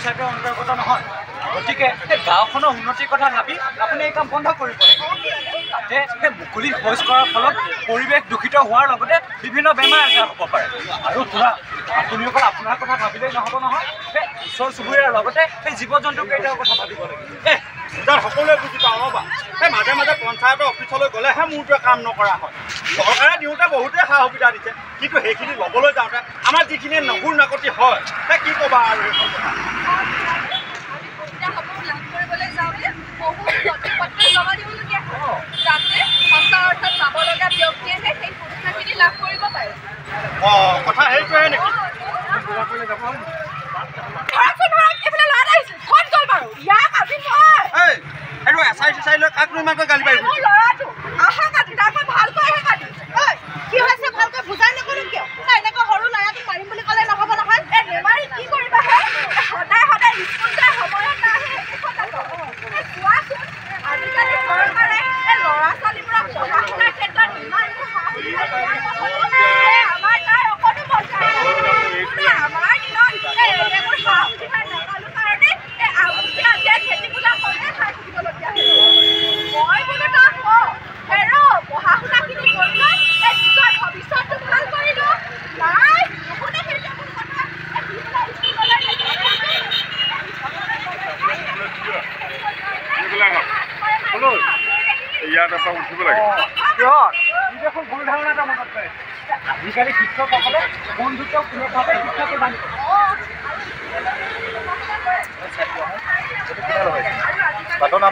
পঞ্চায়তৰ অন্তৰ্গত নহয় গতিকে সেই গাঁওখনৰ উন্নতিৰ কথা ভাবি আপুনি এই কাম বন্ধ কৰিব লাগিব তাতে সেই মুকলি শৌচ কৰাৰ ফলত পৰিৱেশ দূষিত হোৱাৰ লগতে বিভিন্ন বেমাৰ আজাৰ হ'ব পাৰে আৰু পুৰা আপুনি অকল আপোনাৰ কথা ভাবিলেই নহ'ব নহয় সেই ওচৰ চুবুৰীয়াৰ লগতে সেই জীৱ জন্তুকেইটাৰ কথা ভাবিব লাগিব তাৰ সকলোৱে বুজি পাওঁ ৰ'বা সেই মাজে মাজে পঞ্চায়তৰ অফিচলৈ গ'লেহে মোৰটোৱে কাম নকৰা হয় চৰকাৰে দিওঁতে বহুতেই সা সুবিধা দিছে কিন্তু সেইখিনি ল'বলৈ যাওঁতে আমাৰ যিখিনি নগুৰ নাকতি হয় সেই কি ক'বা আৰু সেইখন কথা সেইটোৱে নেকি এইটো এছাই চেছাই লৈ কাকনো ইমানকৈ গালি পাৰিব ভুল ধাৰণা এটা মনত পৰে আজিকালি শিক্ষকসকলে বন্ধুত্ব সুলভভাৱে শিক্ষা প্ৰদান কৰে